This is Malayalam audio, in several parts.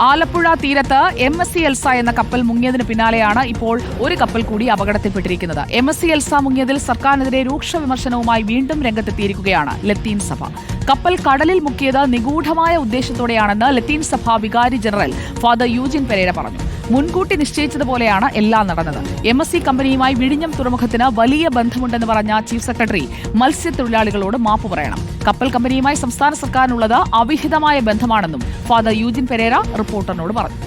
ആലപ്പുഴ തീരത്ത് MSC എൽസ എന്ന കപ്പൽ മുങ്ങിയതിന് പിന്നാലെയാണ് ഇപ്പോൾ ഒരു കപ്പൽ കൂടി അപകടത്തിൽപ്പെട്ടിരിക്കുന്നത്. MSC എൽസ മുങ്ങിയതിൽ സർക്കാരിനെതിരെ രൂക്ഷ വിമർശനവുമായി വീണ്ടും രംഗത്തെത്തിയിരിക്കുകയാണ് ലത്തീൻ സഭ. കപ്പൽ കടലിൽ മുക്കിയത് നിഗൂഢമായ ഉദ്ദേശത്തോടെയാണെന്ന് ലത്തീൻ സഭ വികാരി ജനറൽ ഫാദർ യൂജിൻ പെരേര പറഞ്ഞു. മുൻകൂട്ടി നിശ്ചയിച്ചതുപോലെയാണ് എല്ലാം നടന്നത്. MSC കമ്പനിയുമായി വിഴിഞ്ഞം തുറമുഖത്തിന് വലിയ ബന്ധമുണ്ടെന്ന് പറഞ്ഞ ചീഫ് സെക്രട്ടറി മത്സ്യത്തൊഴിലാളികളോട് മാപ്പ് പറയണം. കപ്പൽ കമ്പനിയുമായി സംസ്ഥാന സർക്കാരിനുള്ളത് അവിഹിതമായ ബന്ധമാണെന്നും ഫാദർ യൂജിൻ പെരേര റിപ്പോർട്ടറിനോട് പറഞ്ഞു.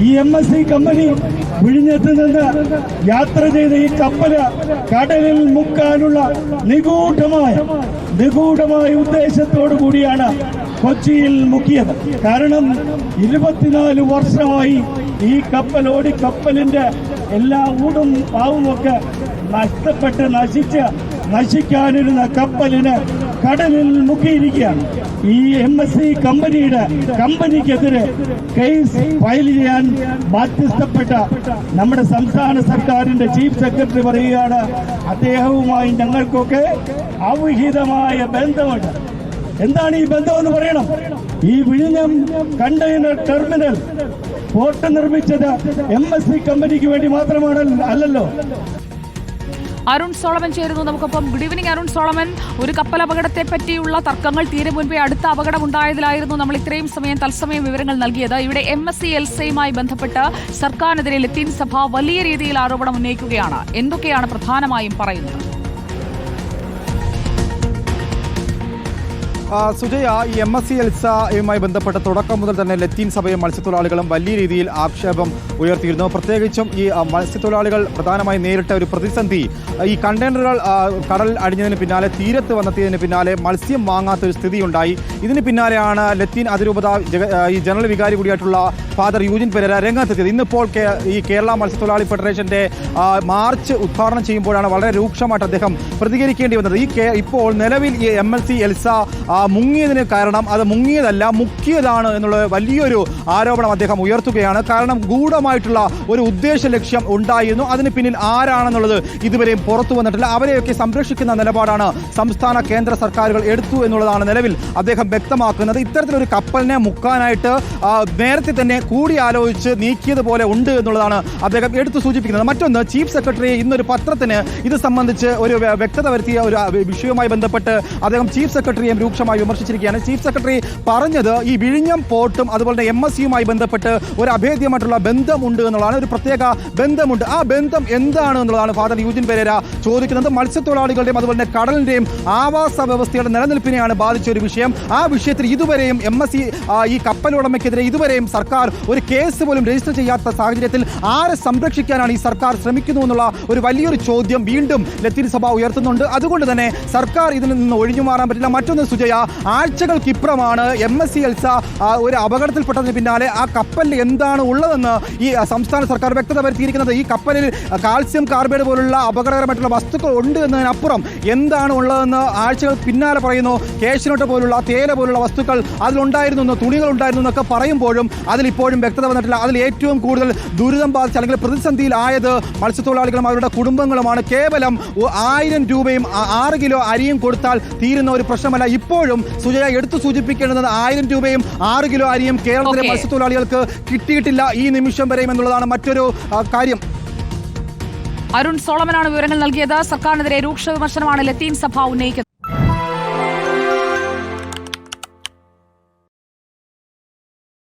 ഈ MSC കമ്പനി വിഴിഞ്ഞത്ത് നിന്ന് യാത്ര ചെയ്ത ഈ കപ്പല് കടലിൽ മുക്കാനുള്ള നിഗൂഢമായ ഉദ്ദേശത്തോടു കൂടിയാണ് കൊച്ചിയിൽ മുക്കിയത്. കാരണം 24 വർഷമായി ഈ കപ്പലോടി കപ്പലിന്റെ എല്ലാ ഊടും പാവുമൊക്കെ നഷ്ടപ്പെട്ട് നശിക്കാനിരുന്ന കപ്പലിന് കടലിൽ മുക്കിയിരിക്കുകയാണ്. ഈ MSC കമ്പനിക്കെതിരെ കേസ് ഫയൽ ചെയ്യാൻ ബാധ്യസ്ഥപ്പെട്ട നമ്മുടെ സംസ്ഥാന സർക്കാരിന്റെ ചീഫ് സെക്രട്ടറി പറയുകയാണ്, അദ്ദേഹവുമായി ഞങ്ങൾക്കൊക്കെ അവിഹിതമായ ബന്ധമുണ്ട്. എന്താണ് ഈ ബന്ധമെന്ന് പറയണം. ഈ വിഴിഞ്ഞം കണ്ടെയ്നർ ടെർമിനൽ പോർട്ട് നിർമ്മിച്ചത് MSC കമ്പനിക്ക് വേണ്ടി അല്ലല്ലോ. അരുൺ സോളമൻ ചേരുന്നു നമുക്കൊപ്പം. Good evening Arun Solomon. ഒരു കപ്പൽ അപകടത്തെ പറ്റിയുള്ള തർക്കങ്ങൾ തീരെ മുൻപേ അടുത്ത അപകടം ഉണ്ടായതിലായിരുന്നു നമ്മൾ ഇത്രയും സമയം തത്സമയം വിവരങ്ങൾ നൽകിയത്. ഇവിടെ MSC എൽസയുമായി ബന്ധപ്പെട്ട് സർക്കാരിനെതിരെ ലത്തീൻ സഭ വലിയ രീതിയിൽ ആരോപണം ഉന്നയിക്കുകയാണ്. എന്തൊക്കെയാണ് പ്രധാനമായും പറയുന്നത്? സുജയ, ഈ MSC എൽസയുമായി ബന്ധപ്പെട്ട തുടക്കം മുതൽ തന്നെ ലത്തീൻ സഭയും മത്സ്യത്തൊഴിലാളികളും വലിയ രീതിയിൽ ആക്ഷേപം ഉയർത്തിയിരുന്നു. പ്രത്യേകിച്ചും ഈ മത്സ്യത്തൊഴിലാളികൾ പ്രധാനമായി നേരിട്ട ഒരു പ്രതിസന്ധി ഈ കണ്ടെയ്നറുകൾ കടലിൽ അടിഞ്ഞതിന് പിന്നാലെ തീരത്ത് വന്നെത്തിയതിന് പിന്നാലെ മത്സ്യം വാങ്ങാത്തൊരു സ്ഥിതിയുണ്ടായി. ഇതിന് പിന്നാലെയാണ് ലത്തീൻ അതിരൂപത ഈ ജനറൽ വികാരി കൂടിയായിട്ടുള്ള ഫാദർ യൂജിൻ പെരേര രംഗത്തെത്തിയത്. ഇന്നിപ്പോൾ ഈ കേരള മത്സ്യത്തൊഴിലാളി ഫെഡറേഷന്റെ മാർച്ച് ഉദ്ഘാടനം ചെയ്യുമ്പോഴാണ് വളരെ രൂക്ഷമായിട്ട് അദ്ദേഹം പ്രതികരിക്കേണ്ടി വന്നത്. ഇപ്പോൾ നിലവിൽ ഈ MSC എൽസ മുങ്ങിയതിന് കാരണം അത് മുങ്ങിയതല്ല, മുക്കിയതാണ് എന്നുള്ള വലിയൊരു ആരോപണം അദ്ദേഹം ഉയർത്തുകയാണ്. കാരണം ഗൂഢമായിട്ടുള്ള ഒരു ഉദ്ദേശ ലക്ഷ്യം ഉണ്ടായിരുന്നു. അതിന് പിന്നിൽ ആരാണെന്നുള്ളത് ഇതുവരെയും പുറത്തു വന്നിട്ടില്ല. അവരെയൊക്കെ സംരക്ഷിക്കുന്ന നിലപാടാണ് സംസ്ഥാന കേന്ദ്ര സർക്കാരുകൾ എടുത്തു എന്നുള്ളതാണ് നിലവിൽ അദ്ദേഹം വ്യക്തമാക്കുന്നത്. ഇത്തരത്തിലൊരു കപ്പലിനെ മുക്കാനായിട്ട് നേരത്തെ തന്നെ കൂടിയാലോചിച്ച് നീക്കിയതുപോലെ ഉണ്ട് എന്നുള്ളതാണ് അദ്ദേഹം എടുത്തു സൂചിപ്പിക്കുന്നത്. മറ്റൊന്ന്, ചീഫ് സെക്രട്ടറി ഇന്നൊരു പത്രത്തിന് ഇത് സംബന്ധിച്ച് ഒരു വ്യക്തത വരുത്തിയ ഒരു വിഷയവുമായി ബന്ധപ്പെട്ട് അദ്ദേഹം ചീഫ് സെക്രട്ടറിയെ രൂക്ഷമായി വിമർശിച്ചിരിക്കുകയാണ്. ചീഫ് സെക്രട്ടറി പറഞ്ഞത് ഈ വിഴിഞ്ഞം പോർട്ടും അതുപോലെ തന്നെ MSCയുമായി ബന്ധപ്പെട്ട് ഒരു അഭേദ്യമായിട്ടുള്ള ബന്ധമുണ്ട് എന്നുള്ളതാണ്. ഒരു പ്രത്യേക ബന്ധമുണ്ട്. ആ ബന്ധം എന്താണ് എന്നുള്ളതാണ് ഫാദർ യൂജിൻ പെരേര ചോദിക്കുന്നത്. മത്സ്യത്തൊഴിലാളികളുടെയും അതുപോലെ തന്നെ കടലിന്റെയും ആവാസ വ്യവസ്ഥയുടെ നിലനിൽപ്പിനെയാണ് ബാധിച്ച ഒരു വിഷയം. ആ വിഷയത്തിൽ ഇതുവരെയും MSC ഈ കപ്പലുടമയ്ക്കെതിരെ ഇതുവരെയും സർക്കാർ ഒരു കേസ് പോലും രജിസ്റ്റർ ചെയ്യാത്ത സാഹചര്യത്തിൽ ആരെ സംരക്ഷിക്കാനാണ് ഈ സർക്കാർ ശ്രമിക്കുന്നു എന്നുള്ള ഒരു വലിയൊരു ചോദ്യം വീണ്ടും ലത്തീൻ സഭ ഉയർത്തുന്നുണ്ട്. അതുകൊണ്ട് തന്നെ സർക്കാർ ഇതിൽ നിന്ന് ഒഴിഞ്ഞു മാറാൻ പറ്റില്ല. മറ്റൊന്ന് സുജയ, ആഴ്ചകൾക്കിപ്പുറമാണ് MSC എൽസ ഒരു അപകടത്തിൽപ്പെട്ടതിന് പിന്നാലെ ആ കപ്പലിൽ എന്താണ് ഉള്ളതെന്ന് ഈ സംസ്ഥാന സർക്കാർ വ്യക്തത വരുത്തിയിരിക്കുന്നത്. ഈ കപ്പലിൽ കാൽസ്യം കാർബൈഡ് പോലുള്ള അപകടകരമായിട്ടുള്ള വസ്തുക്കൾ ഉണ്ട് എന്നതിനപ്പുറം എന്താണ് ഉള്ളതെന്ന് ആഴ്ചകൾ പിന്നാലെ പറയുന്നു. കേശനോട്ട് പോലുള്ള തേയില പോലുള്ള വസ്തുക്കൾ അതിലുണ്ടായിരുന്നു, തുണികൾ ഉണ്ടായിരുന്നു എന്നൊക്കെ പറയുമ്പോഴും അതിലിപ്പോഴും വ്യക്തത വന്നിട്ടില്ല. അതിൽ ഏറ്റവും കൂടുതൽ ദുരിതം ബാധിച്ച അല്ലെങ്കിൽ പ്രതിസന്ധിയിലായത് മത്സ്യത്തൊഴിലാളികളും അവരുടെ കുടുംബങ്ങളുമാണ്. കേവലം 1000 രൂപയും 6 കിലോ അരിയും കൊടുത്താൽ തീരുന്ന ഒരു പ്രശ്നമല്ല. ഇപ്പോഴും സുജയ എടുത്തു സൂചിപ്പിക്കേണ്ടത് 1000 രൂപയും 6 കിലോ അരിയും കേരളത്തിലെ മത്സ്യത്തൊഴിലാളികൾക്ക് കിട്ടിയിട്ടില്ല ഈ നിമിഷം വരെയും എന്നുള്ളതാണ് മറ്റൊരു കാര്യം. അരുൺ സോളമനാണ് വിവരങ്ങൾ നൽകിയത്. സർക്കാരിനെതിരെ രൂക്ഷ വിമർശനമാണ് ലത്തീൻ സഭ ഉന്നയിക്കുന്നത്.